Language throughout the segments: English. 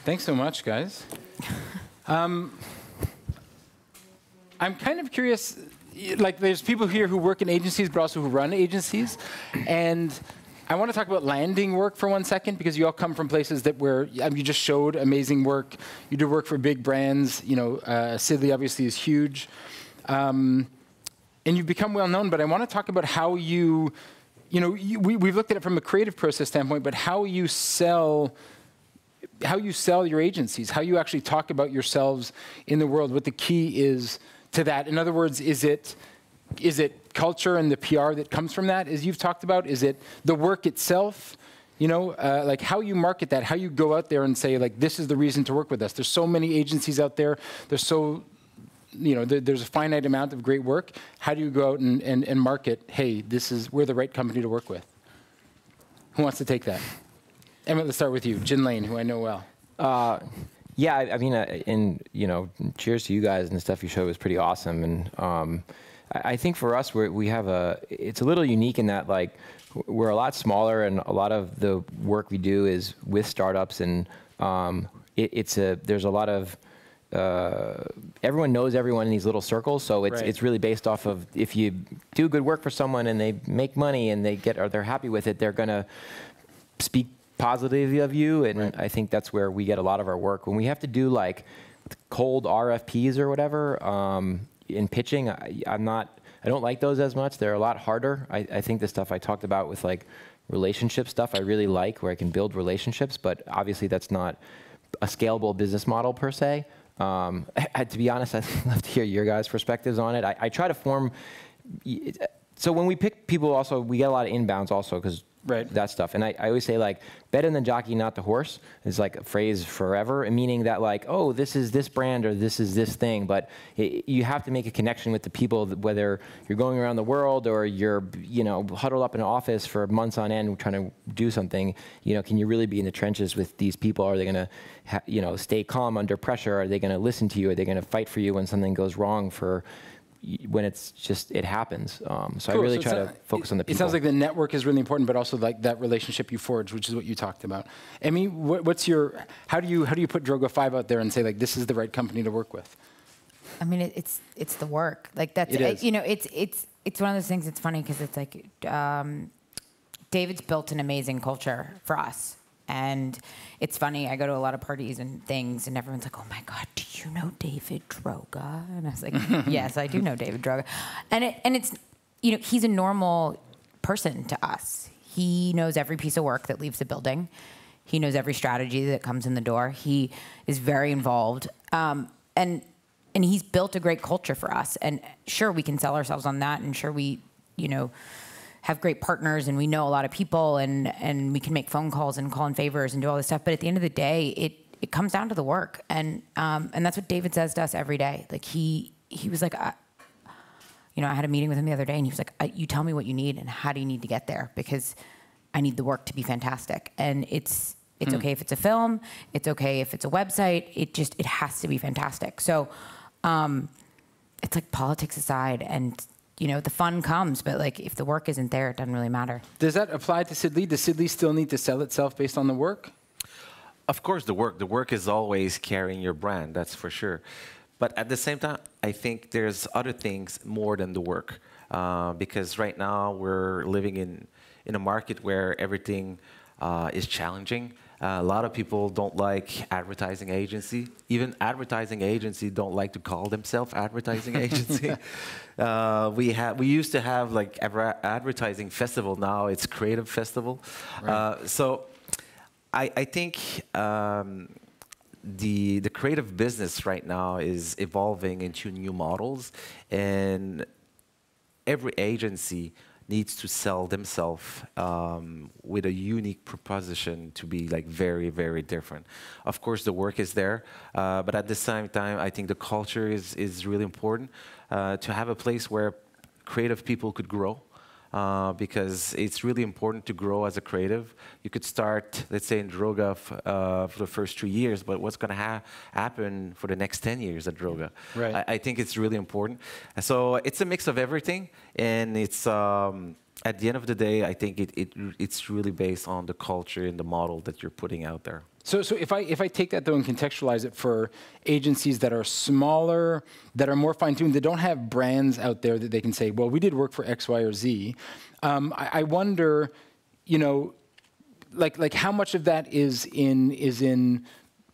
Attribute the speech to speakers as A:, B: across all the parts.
A: Thanks so much, guys. I'm kind of curious, like there's people here who work in agencies, but also who run agencies. And I want to talk about landing work for 1 second, because you all come from places that where you just showed amazing work. You do work for big brands. You know, Sidley obviously is huge. And you've become well known, but I want to talk about how you know, we've looked at it from a creative process standpoint, but how you sell your agencies, how you actually talk about yourselves in the world, what the key is to that. In other words, is it culture and the PR that comes from that, as you've talked about? Is it the work itself? You know, like how you market that, how you go out there and say, like, this is the reason to work with us. There's so many agencies out there. There's so, you know, there's a finite amount of great work. How do you go out and market, hey, we're the right company to work with? Who wants to take that? Emmett, let's start with you. Jin Lane, who I know well.
B: Yeah, I mean, and you know, cheers to you guys, and the stuff you showed was pretty awesome. And I think for us, it's a little unique in that, like, we're a lot smaller, and a lot of the work we do is with startups, and there's a lot of everyone knows everyone in these little circles, so it's really based off of, if you do good work for someone and they make money and they're happy with it, they're gonna speak positively of you, and I think that's where we get a lot of our work. When we have to do like cold RFPs or whatever in pitching, I don't like those as much. They're a lot harder. I think the stuff I talked about with like relationship stuff I really like, where I can build relationships, but obviously that's not a scalable business model per se. To be honest, I'd love to hear your guys' perspectives on it. I try to form, so when we pick people also, we get a lot of inbounds also, because that stuff. And I always say, like, better than the jockey, not the horse, is like a phrase forever, meaning that, like, oh, this is this brand or this is this thing. But you have to make a connection with the people, whether you're going around the world or you're, you know, huddled up in an office for months on end trying to do something. You know, can you really be in the trenches with these people? Are they going to, you know, stay calm under pressure? Are they going to listen to you? Are they going to fight for you when something goes wrong when it's just, it happens. So I really try to focus on the people.
A: It sounds like the network is really important, but also like that relationship you forge, which is what you talked about. Emmie, how do you put Droga 5 out there and say, like, this is the right company to work with?
C: I mean, it's the work. Like, that's, you know, it's one of those things. It's funny because it's like, David's built an amazing culture for us. And it's funny, I go to a lot of parties and things, and everyone's like, oh my God, do you know David Droga? And I was like, yes, I do know David Droga. And it's, you know, he's a normal person to us. He knows every piece of work that leaves the building. He knows every strategy that comes in the door. He is very involved. And he's built a great culture for us. And sure, we can sell ourselves on that, and sure, we, you know, have great partners, and we know a lot of people, and we can make phone calls and call in favors and do all this stuff. But at the end of the day, it comes down to the work, and that's what David says to us every day. Like he was like, you know, I had a meeting with him the other day, and he was like, you tell me what you need and how do you need to get there, because I need the work to be fantastic. And it's okay if it's a film, it's okay if it's a website. It has to be fantastic. So it's like, politics aside, and you know, the fun comes, but like, if the work isn't there, it doesn't really matter.
A: Does that apply to Sidley? Does Sidley still need to sell itself based on the work?
D: Of course, the work is always carrying your brand, that's for sure. But at the same time, I think there's other things more than the work. Because right now, we're living in a market where everything is challenging. A lot of people don't like advertising agency. Even advertising agency don't like to call themselves advertising agency. We used to have like advertising festival. Now it's creative festival. Right. So I think the creative business right now is evolving into new models, and every agency needs to sell themselves with a unique proposition to be like very, very different. Of course, the work is there, but at the same time, I think the culture is really important to have a place where creative people could grow. Because it's really important to grow as a creative. You could start, let's say, in Droga for the first 3 years, but what's going to happen for the next 10 years at Droga? Right. I think it's really important. So it's a mix of everything, and it's at the end of the day, I think it's really based on the culture and the model that you're putting out there.
A: So if I take that though and contextualize it for agencies that are smaller, that are more fine-tuned, that don't have brands out there that they can say, well, we did work for X, Y, or Z. I wonder, you know, like how much of that is in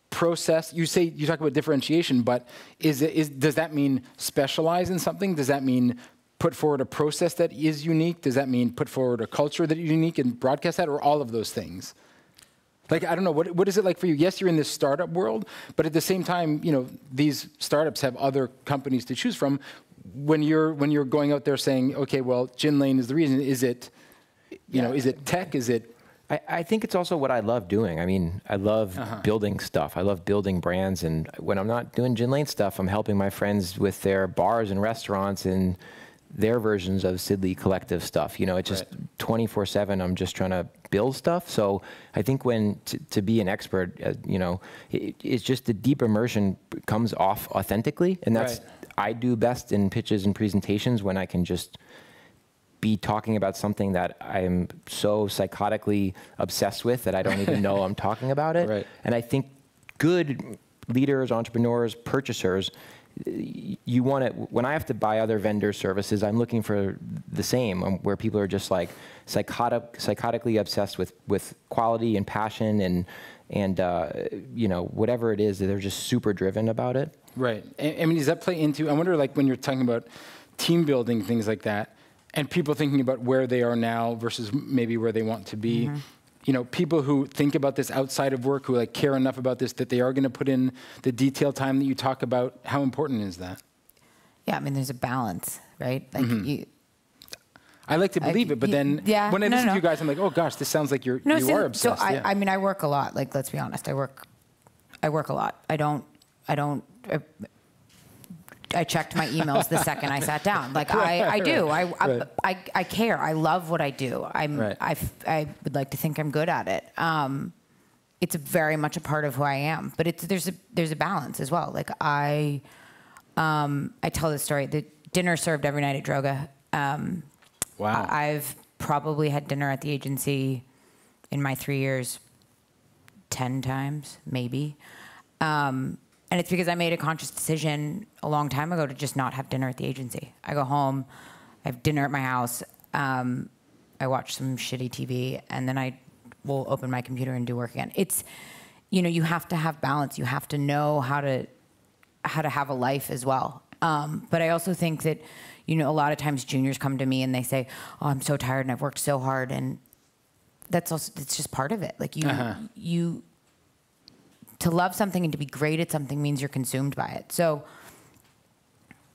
A: process? You talk about differentiation, but does that mean specialize in something? Does that mean put forward a process that is unique? Does that mean put forward a culture that is unique and broadcast that, or all of those things? Like, I don't know, what is it like for you? Yes, you're in this startup world, but at the same time, you know, these startups have other companies to choose from. When you're going out there saying, okay, well, Gin Lane is the reason, is it, you know, is it tech, is it?
B: I think it's also what I love doing. I mean, I love building stuff. I love building brands, and when I'm not doing Gin Lane stuff, I'm helping my friends with their bars and restaurants and their versions of Sidley Collective stuff. You know, it's just 24/7. I'm just trying to build stuff. So I think when to be an expert, you know, it's just the deep immersion comes off authentically, and that's I do best in pitches and presentations when I can just be talking about something that I'm so psychotically obsessed with that I don't even know I'm talking about it. And I think good leaders, entrepreneurs, purchasers, you want it. When I have to buy other vendor services, I'm looking for the same, where people are just like psychotically obsessed with quality and passion and you know, whatever it is, they're just super driven about it.
A: Right. I mean, does that play into? I wonder, like, when you're talking about team building, things like that, and people thinking about where they are now versus maybe where they want to be. You know, people who think about this outside of work, who like care enough about this that they are going to put in the detailed time that you talk about. How important is that?
C: Yeah, I mean, there's a balance, right? Like
A: I like to believe it, but then when I listen to you guys, I'm like, oh gosh, this sounds like you are obsessed.
C: So I mean, I work a lot. Like, let's be honest, I work a lot. I checked my emails the second I sat down. Like I do. I care. I love what I do. I would like to think I'm good at it. It's very much a part of who I am. But there's a balance as well. Like I tell this story. The dinner served every night at Droga.
A: Wow.
C: I've probably had dinner at the agency in my 3 years 10 times, maybe. And it's because I made a conscious decision a long time ago to just not have dinner at the agency. I go home, I have dinner at my house, I watch some shitty TV, and then I will open my computer and do work again. It's, you know, you have to have balance. You have to know how to have a life as well. But I also think that, you know, a lot of times juniors come to me and they say, oh, I'm so tired and I've worked so hard. And it's just part of it. Like you to love something and to be great at something means you're consumed by it. So,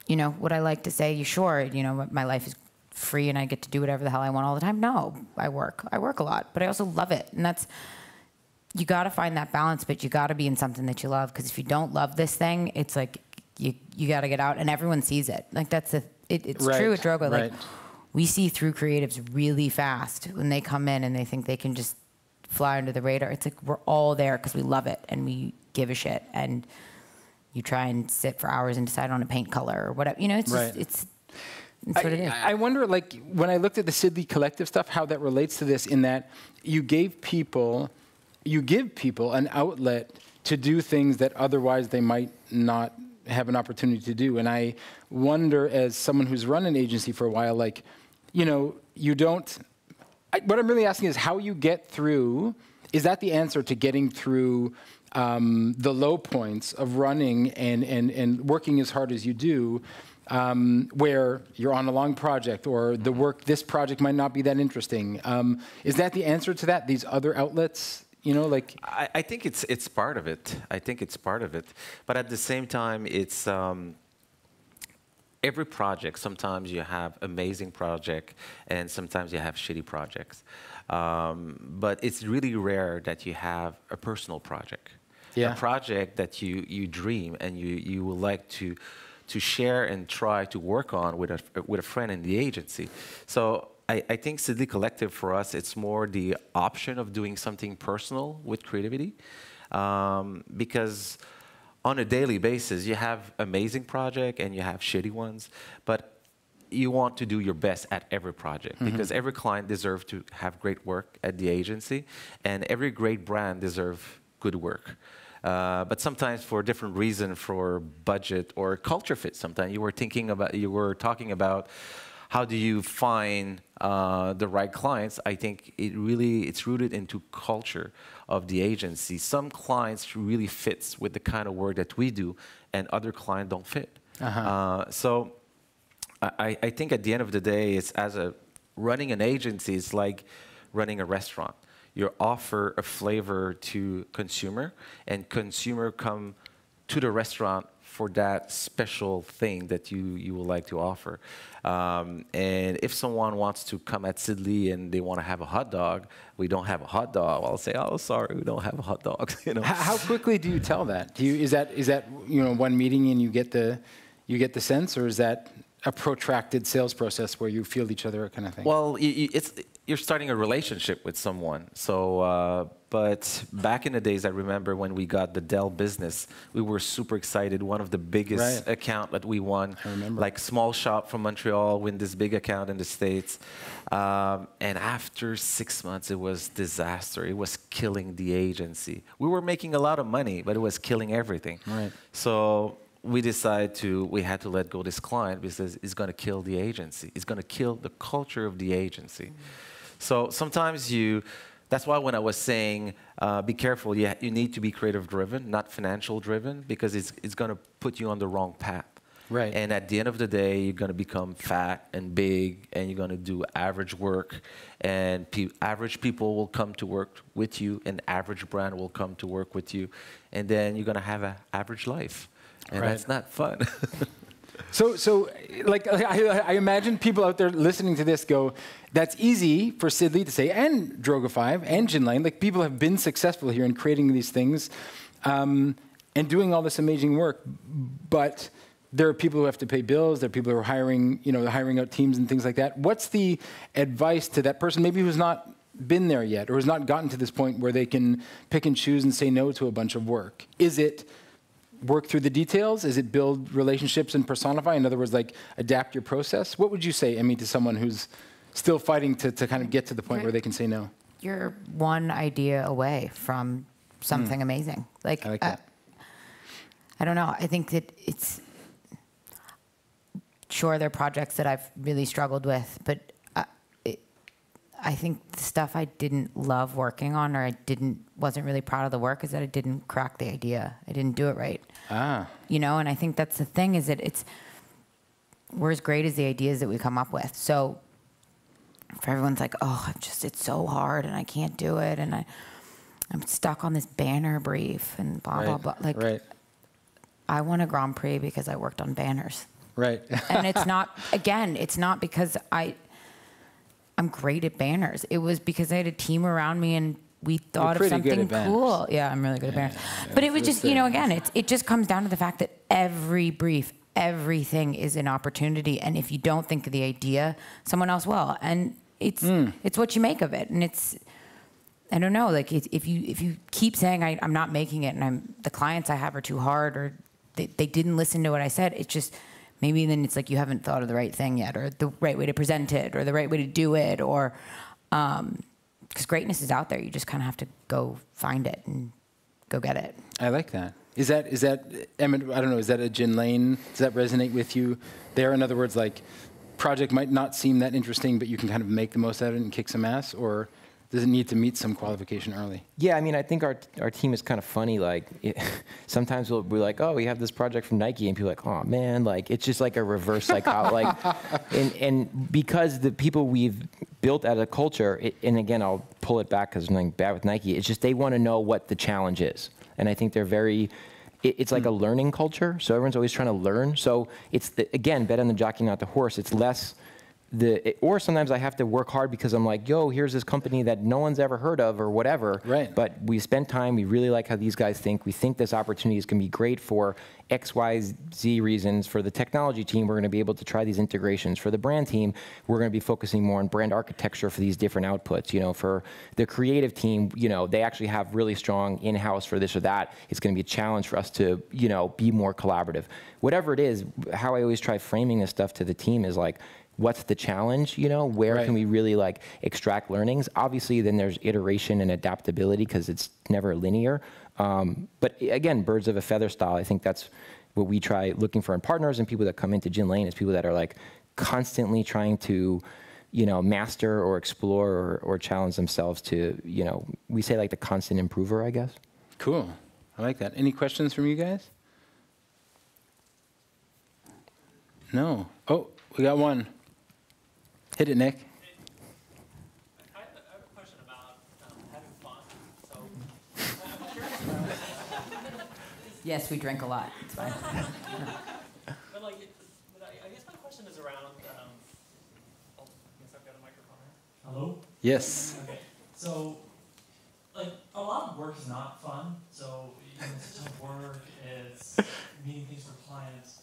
C: you know, would I like to say, sure, you know, my life is free and I get to do whatever the hell I want all the time? No, I work a lot, but I also love it. And you got to find that balance, but you got to be in something that you love. Because if you don't love this thing, it's like you got to get out, and everyone sees it. Like it's true at Droga. Like we see through creatives really fast when they come in and they think they can just fly under the radar. It's like we're all there because we love it and we give a shit. And you try and sit for hours and decide on a paint color or whatever. You know, it's just, it's what it is.
A: I wonder, like, when I looked at the Sidley Collective stuff, how that relates to this, in that you give people an outlet to do things that otherwise they might not have an opportunity to do. And I wonder, as someone who's run an agency for a while, like, you know, you don't. What I'm really asking is how you get through. Is that the answer to getting through the low points of running and working as hard as you do, where you're on a long project or this project might not be that interesting? Is that the answer to that? These other outlets, you know, like
D: I think it's part of it. I think it's part of it, but at the same time, it's. Every project, sometimes you have amazing project and sometimes you have shitty projects. But it's really rare that you have a personal project. A project that you dream and you would like to share and try to work on with a friend in the agency. So I think Sidley Collective for us, it's more the option of doing something personal with creativity. Because on a daily basis, you have amazing projects and you have shitty ones, but you want to do your best at every project because every client deserves to have great work at the agency, and every great brand deserves good work. But sometimes for different reasons, for budget or culture fit, sometimes you were talking about how do you find the right clients. I think it's rooted into culture of the agency. Some clients really fits with the kind of work that we do, and other clients don't fit. So I think at the end of the day, running an agency is like running a restaurant. You offer a flavor to consumer, and consumer come to the restaurant for that special thing that you would like to offer. And if someone wants to come at Sidley and they want to have a hot dog, we don't have a hot dog. I'll say, oh, sorry, we don't have a hot dog. You know?
A: How quickly do you tell that? Is that one meeting and you get the sense, or is that a protracted sales process where you feel each other kind of thing?
D: Well, you're starting a relationship with someone. So, but back in the days, I remember when we got the Dell business, we were super excited. One of the biggest account that we won,
A: I remember.
D: like small shop from Montreal, win this big account in the States. And after 6 months, it was disaster. It was killing the agency. We were making a lot of money, but it was killing everything.
A: Right.
D: So we decided we had to let go this client because it's going to kill the agency. It's going to kill the culture of the agency. So sometimes that's why when I was saying, be careful, you need to be creative driven, not financial driven, because it's going to put you on the wrong path.
A: Right.
D: And at the end of the day, you're going to become fat and big, and you're going to do average work, and average people will come to work with you, and average brand will come to work with you, and then you're going to have an average life. And that's not fun.
A: So like I imagine people out there listening to this go, that's easy for Sidley to say, and Droga5, and Jinlane. Like, people have been successful here in creating these things and doing all this amazing work. But there are people who have to pay bills. There are people who are hiring out teams and things like that. What's the advice to that person, maybe who's not been there yet, or has not gotten to this point where they can pick and choose and say no to a bunch of work? Is it work through the details? Is it build relationships and personify? In other words, like, adapt your process? What would you say, Emmie, to someone who's still fighting to kind of get to the point where they can say no?
C: You're one idea away from something amazing. Like,
A: I like that.
C: I don't know. I think that sure, there are projects that I've really struggled with, but I think the stuff I didn't love working on, or wasn't really proud of the work, is that I didn't crack the idea. I didn't do it right. And I think that's the thing, is that we're as great as the ideas that we come up with. So if everyone's like, oh, it's so hard and I can't do it, and I'm stuck on this banner brief and blah, blah, blah. Like, I won a Grand Prix because I worked on banners.
A: Right.
C: And it's not because I'm great at banners. It was because I had a team around me and we thought of something cool. Yeah, I'm really good at banners. But it was just, again, it just comes down to the fact that every brief, everything is an opportunity. And if you don't think of the idea, someone else will. And it's what you make of it. And I don't know, like, if you keep saying I'm not making it, and the clients I have are too hard, or they didn't listen to what I said, it's just, maybe then it's like you haven't thought of the right thing yet, or the right way to present it, or the right way to do it, or because greatness is out there. You just kind of have to go find it and go get it.
A: I like that. Is that Emmett? I don't know. Is that a Jinlane? Does that resonate with you? There, in other words, like, project might not seem that interesting, but you can kind of make the most out of it and kick some ass, or does it need to meet some qualification early?
B: Yeah, I mean, I think our team is kind of funny. Like, sometimes we'll be like, oh, we have this project from Nike, and people are like, oh man, like, it's just like a reverse psychology. And because the people we've built out of the culture, and again, I'll pull it back because I'm nothing bad with Nike. It's just they want to know what the challenge is, and I think they're very. It's like a learning culture, so everyone's always trying to learn. So it's again, bet on the jockey, not the horse. It's less or sometimes I have to work hard because I'm like, yo, here's this company that no one's ever heard of or whatever.
A: Right.
B: But we spend time, we really like how these guys think. We think this opportunity is going to be great for X, Y, Z reasons. For the technology team, we're going to be able to try these integrations. For the brand team, we're going to be focusing more on brand architecture for these different outputs. You know, for the creative team, you know, they actually have really strong in-house for this or that. It's going to be a challenge for us to, you know, be more collaborative. Whatever it is, how I always try framing this stuff to the team is like, what's the challenge, you know? Where can we really like extract learnings? Obviously, then there's iteration and adaptability because it's never linear. But again, birds of a feather style, I think that's what we try looking for in partners and people that come into Gin Lane is people that are like constantly trying to, you know, master or explore or challenge themselves to, you know, we say like the constant improver, I guess.
A: Cool. I like that. Any questions from you guys? No. Oh, we got one. Hit it, Nick.
E: I have a question about having fun. So, I'm curious.
C: Yes, we drink a lot. It's fine.
E: But like, I guess my question is around. I guess I've got a microphone here. Hello.
A: Yes.
E: Okay. So, like, a lot of work is not fun. So, you know, it's tough work. It's meeting things for clients.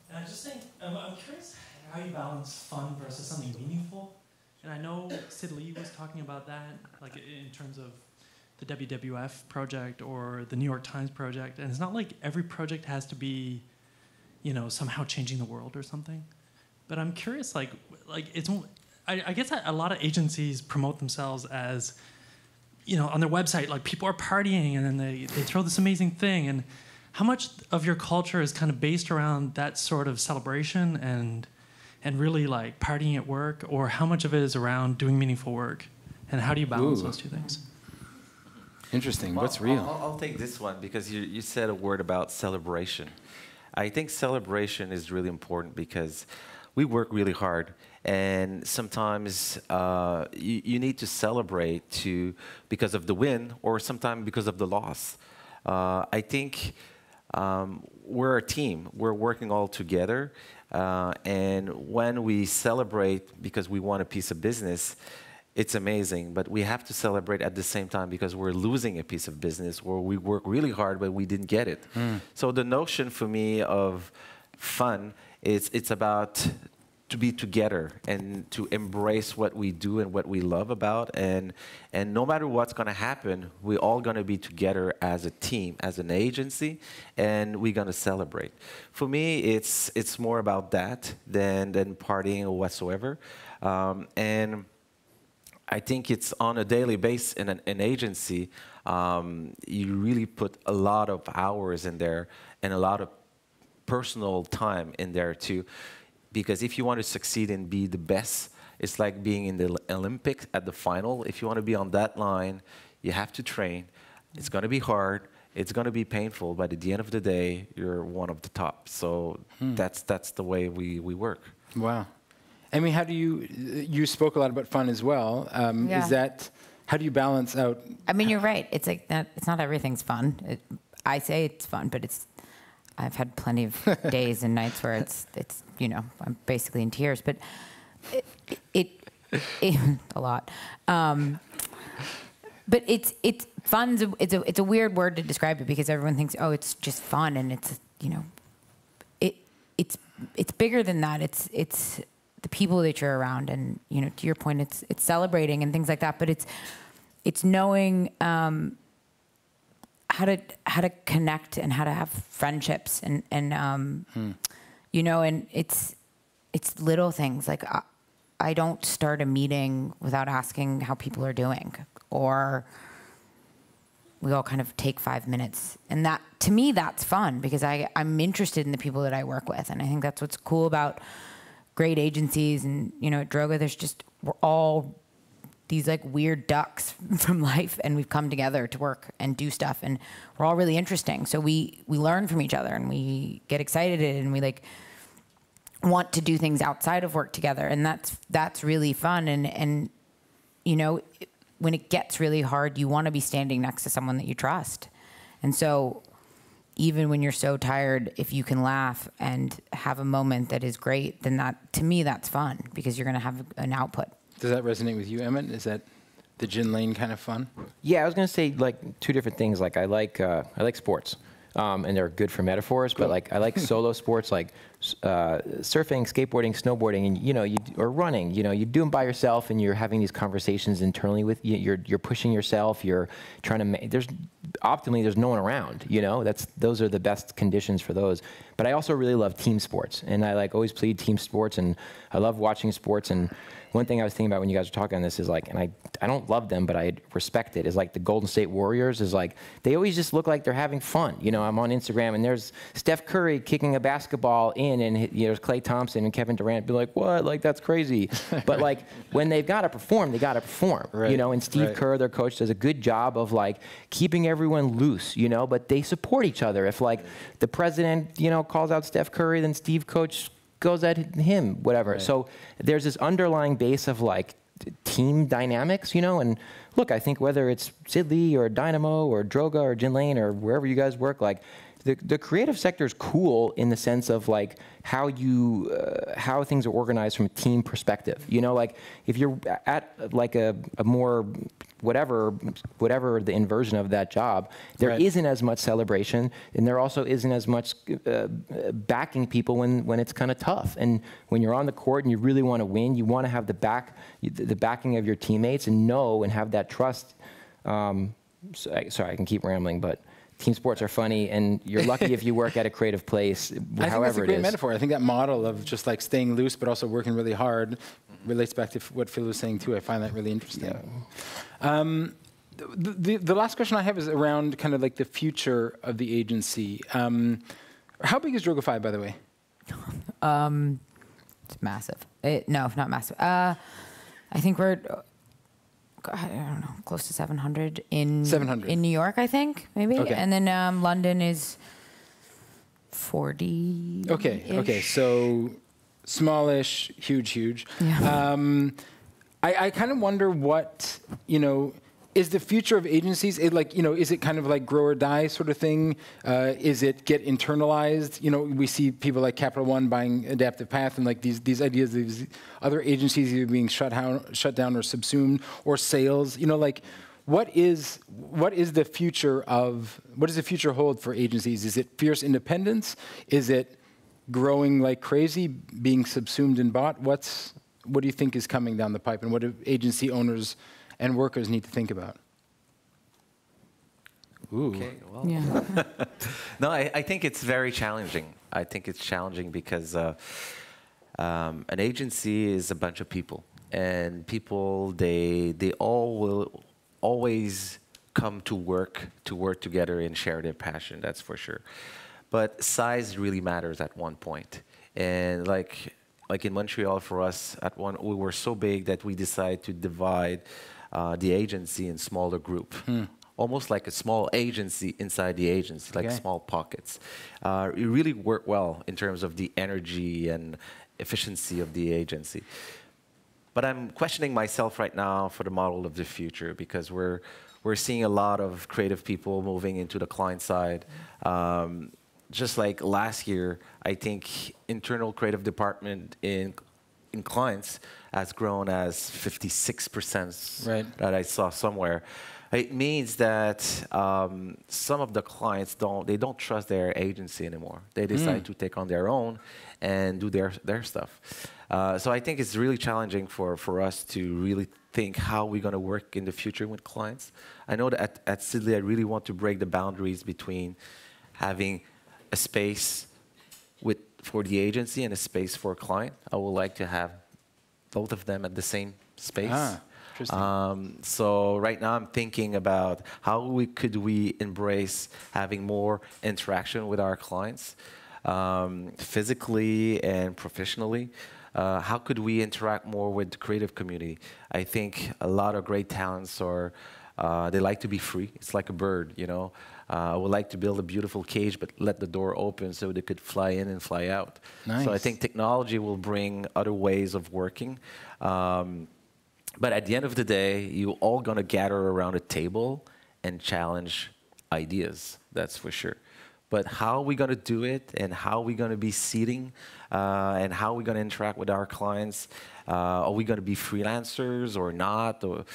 E: And I just think I'm curious how you balance fun versus something meaningful. And I know Sid Lee was talking about that, like in terms of the WWF project or the New York Times project. And it's not like every project has to be, you know, somehow changing the world or something. But I'm curious, like it's. I guess a lot of agencies promote themselves as, you know, on their website, like people are partying and then they throw this amazing thing. And how much of your culture is kind of based around that sort of celebration and really like partying at work, or how much of it is around doing meaningful work? And how do you balance those two things?
A: Interesting.
D: Well,
A: What's real?
D: I'll take this one because you said a word about celebration. I think celebration is really important because we work really hard, and sometimes you need to celebrate because of the win, or sometimes because of the loss. I think we're a team. We're working all together. And when we celebrate because we want a piece of business, it's amazing. But we have to celebrate at the same time because we're losing a piece of business, or we work really hard but we didn't get it. So the notion for me of fun is it's about to be together and to embrace what we do and what we love about, and no matter what's going to happen, we're all going to be together as a team, as an agency, and we're going to celebrate. For me, it's more about that than partying or whatsoever, and I think it's on a daily basis in an agency. You really put a lot of hours in there and a lot of personal time in there too. Because if you want to succeed and be the best, it's like being in the Olympics at the final. If you want to be on that line, you have to train. It's going to be hard. It's going to be painful. But at the end of the day, you're one of the top. So that's the way we work.
A: Wow. Emmie, how do you spoke a lot about fun as well. How do you balance out?
C: I mean, you're right. It's like that. It's not everything's fun. I say it's fun, but I've had plenty of days and nights where it's you know, I'm basically in tears, but it a lot. But it's fun. It's a weird word to describe it because everyone thinks, oh, it's just fun, and it's, you know, it's bigger than that. It's the people that you're around, and, you know, to your point, it's celebrating and things like that. But it's knowing how to connect and how to have friendships and you know, and it's little things like I don't start a meeting without asking how people are doing, or we all kind of take 5 minutes, and that, to me, that's fun because I'm interested in the people that I work with, and I think that's what's cool about great agencies. And, you know, at Droga, we're all these like weird ducks from life, and we've come together to work and do stuff, and we're all really interesting. So we learn from each other, and we get excited, and we like want to do things outside of work together, and that's really fun. And you know, when it gets really hard, you want to be standing next to someone that you trust. And so even when you're so tired, if you can laugh and have a moment that is great, then that, to me, that's fun because you're going to have an output.
A: Does that resonate with you, Emmett? Is that the gin lane kind of fun?
B: Yeah, I was going to say like two different things. Like I like sports, and they're good for metaphors. Cool. But like I like solo sports, like surfing, skateboarding, snowboarding, and or running. You do them by yourself, and you're having these conversations internally with you. You're pushing yourself. You're trying to. There's no one around. Those are the best conditions for those. But I also really love team sports, and I like always played team sports, and I love watching sports. And one thing I was thinking about when you guys were talking on this is like, and I don't love them, but I respect it, is like the Golden State Warriors is like, they always just look like they're having fun. I'm on Instagram and there's Steph Curry kicking a basketball in and there's Klay Thompson and Kevin Durant be like, what? Like, that's crazy. But like, when they've got to perform, they got to perform,
A: right.
B: And Steve Kerr, their coach, does a good job of like keeping everyone loose, but they support each other. If like the president, calls out Steph Curry, then Steve coach goes at him, whatever. Right. So there's this underlying base of like team dynamics, and look, I think whether it's Sidley or Dynamo or Droga or Gin Lane or wherever you guys work, like the creative sector is cool in the sense of like how things are organized from a team perspective. Like if you're at like a more whatever the inversion of that job, there
A: right.
B: isn't as much celebration, and there also isn't as much backing people when it's kind of tough. And when you're on the court and you really want to win, you want to have the backing of your teammates and have that trust. Sorry, I can keep rambling, but team sports are funny, and you're lucky if you work at a creative place,
A: however it is. I think that's a great metaphor. I think that model of just like staying loose but also working really hard relates back to what Phil was saying too. I find that really interesting. Yeah. The last question I have is around kind of like the future of the agency. How big is Droga5, by the way?
C: It's massive. No, not massive. I think we're... I don't know, close to 700 in New York, I think, maybe.
A: Okay.
C: And then London is 40.
A: Okay. So smallish, huge.
C: Yeah.
A: I kind of wonder what, is the future of agencies, is it kind of like grow or die sort of thing? Is it get internalized? We see people like Capital One buying Adaptive Path and like these ideas, these other agencies either being shut down or subsumed, or sales. What does the future hold for agencies? Is it fierce independence? Is it growing like crazy, being subsumed and bought? What do you think is coming down the pipe, and what do agency owners and workers need to think about? Ooh.
D: Okay, well.
C: Yeah.
D: No, I think it's very challenging. I think it's challenging because an agency is a bunch of people, and people they all will always come to work together and share their passion. That's for sure. But size really matters at one point, and like in Montreal for us, we were so big that we decided to divide the agency in smaller group, almost like a small agency inside the agency, like small pockets. It really worked well in terms of the energy and efficiency of the agency. But I'm questioning myself right now for the model of the future, because we're seeing a lot of creative people moving into the client side. Just like last year, I think internal creative department in clients has grown as 56%,
A: right,
D: that I saw somewhere. It means that some of the clients don't trust their agency anymore. They decide to take on their own and do their stuff. So I think it's really challenging for us to really think how we're going to work in the future with clients. I know that at Sidley, I really want to break the boundaries between having a space for the agency and a space for a client. I would like to have both of them at the same space.
A: Interesting.
D: So right now I'm thinking about how could we embrace having more interaction with our clients, physically and professionally. How could we interact more with the creative community? I think a lot of great talents they like to be free. It's like a bird, I would like to build a beautiful cage, but let the door open so they could fly in and fly out.
A: Nice.
D: So I think technology will bring other ways of working. But at the end of the day, you're all going to gather around a table and challenge ideas. That's for sure. but how are we going to do it, and how are we going to be seating, and how are we going to interact with our clients? Are we going to be freelancers or not? Or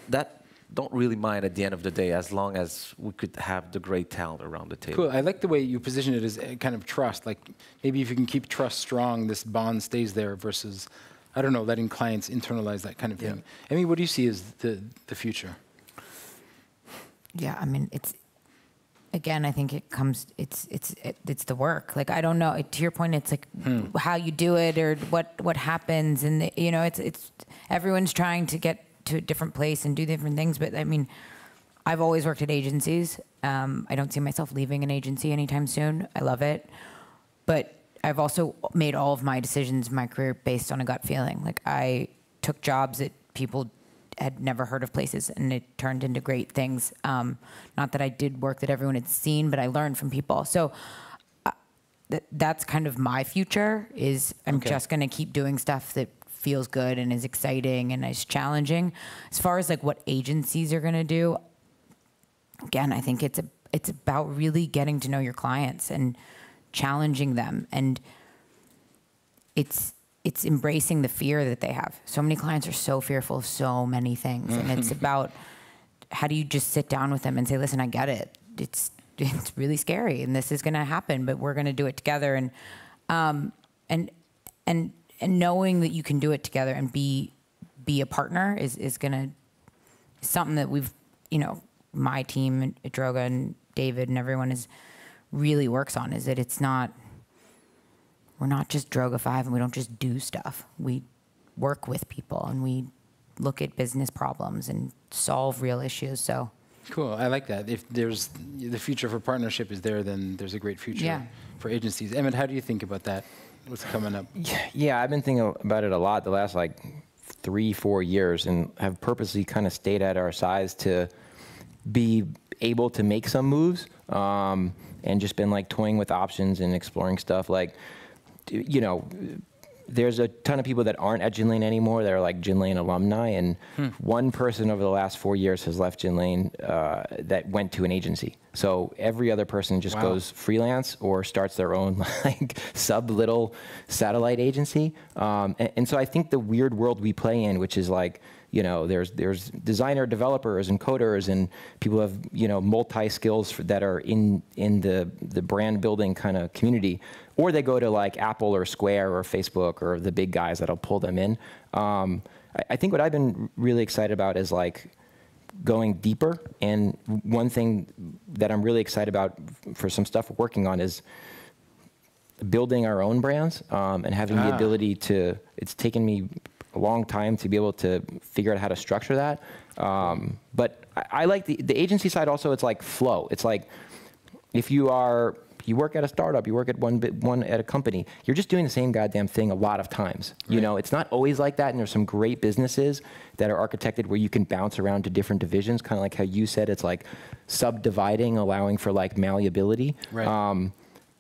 D: that don't really mind at the end of the day, as long as we could have the great talent around the table.
A: Cool. I like the way you position it as a kind of trust. Like maybe if you can keep trust strong, this bond stays there versus, I don't know, letting clients internalize that kind of thing. Emmie, what do you see as the future?
C: Yeah, I mean, again, I think it comes, it's the work. Like, I don't know, to your point, it's like how you do it or what happens. And, you know, it's everyone's trying to get to a different place and do different things. But I mean, I've always worked at agencies. I don't see myself leaving an agency anytime soon. I love it. But I've also made all of my decisions in my career based on a gut feeling. Like, I took jobs that people had never heard of places, and it turned into great things. Not that I did work that everyone had seen, but I learned from people. So that's kind of my future, is I'm just going to keep doing stuff that feels good and is exciting and is challenging. As far as like what agencies are going to do, again, I think it's about really getting to know your clients and challenging them, and it's embracing the fear that they have. So many clients are so fearful of so many things, and it's about how do you just sit down with them and say, listen, I get it. It's really scary, and this is going to happen, but we're going to do it together. And knowing that you can do it together and be a partner is going to something that we've, you know, my team at Droga and David and everyone really works on, is that we're not just Droga 5 and we don't just do stuff. We work with people and we look at business problems and solve real issues. So
A: cool. I like that. If there's the future for partnership is there, then there's a great future for agencies. Emmett, how do you think about that? What's coming up?
B: Yeah, I've been thinking about it a lot the last like 3-4 years, and have purposely kind of stayed at our size to be able to make some moves, and just been like toying with options and exploring stuff. Like, you know, there's a ton of people that aren't at Gin Lane anymore that are like Gin Lane alumni, and one person over the last 4 years has left Gin Lane that went to an agency. So every other person just goes freelance or starts their own like little satellite agency. And so I think the weird world we play in, which is like, you know, there's designer developers and coders and people have, you know, multi-skills that are in the brand building kind of community, or they go to like Apple or Square or Facebook or the big guys that'll pull them in. I think what I've been really excited about is like going deeper. And one thing that I'm really excited about for some stuff we're working on is building our own brands, and having the ability to, it's taken me a long time to be able to figure out how to structure that. But I like the agency side also. It's like flow. It's like if you work at a startup, you work at one at a company, you're just doing the same goddamn thing a lot of times. Right. You know, it's not always like that, and there's some great businesses that are architected where you can bounce around to different divisions, kind of like how you said, it's like subdividing, allowing for like malleability. Right.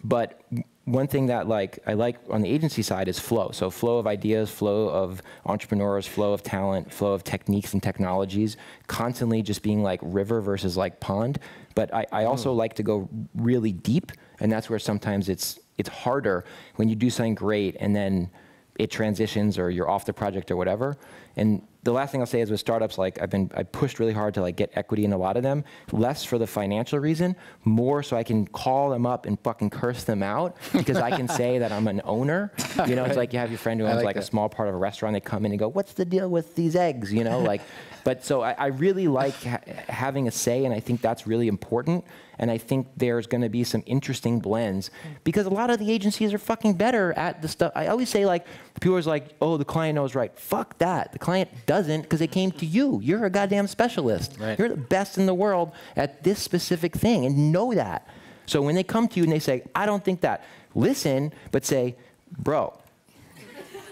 B: But one thing that like I like on the agency side is flow. So flow of ideas, flow of entrepreneurs, flow of talent, flow of techniques and technologies, constantly just being like river versus like pond. But I also like to go really deep, and that's where sometimes it's harder when you do something great and then it transitions or you're off the project or whatever. And the last thing I'll say is with startups, like I pushed really hard to like get equity in a lot of them, less for the financial reason, more so I can call them up and fucking curse them out because I can say that I'm an owner. You know, it's like you have your friend who owns like a small part of a restaurant. They come in and go, "What's the deal with these eggs?" You know, like. But so I really like having a say, and I think that's really important. And I think there's going to be some interesting blends because a lot of the agencies are fucking better at the stuff. I always say, like, people are like, "Oh, the client knows," right? Fuck that. The client doesn't, because they came to you. You're a goddamn specialist. Right. You're the best in the world at this specific thing, and know that. So when they come to you and they say, "I don't think that," listen, but say, "Bro,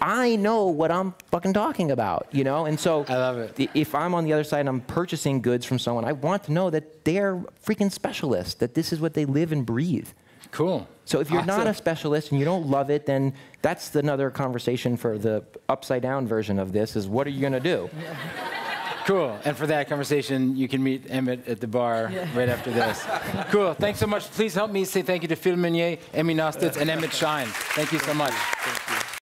B: I know what I'm fucking talking about," you know? And so
A: I love it.
B: If I'm on the other side and I'm purchasing goods from someone, I want to know that they're freaking specialists, that this is what they live and breathe.
A: Cool.
B: So if you're not a specialist and you don't love it, then that's another conversation for the upside down version of this, is what are you going to do?
A: Cool. And for that conversation, you can meet Emmett at the bar right after this. Cool. Thanks so much. Please help me say thank you to Philippe Meunier, Emmie Nostitz, and Emmett Shine. Thank you so much.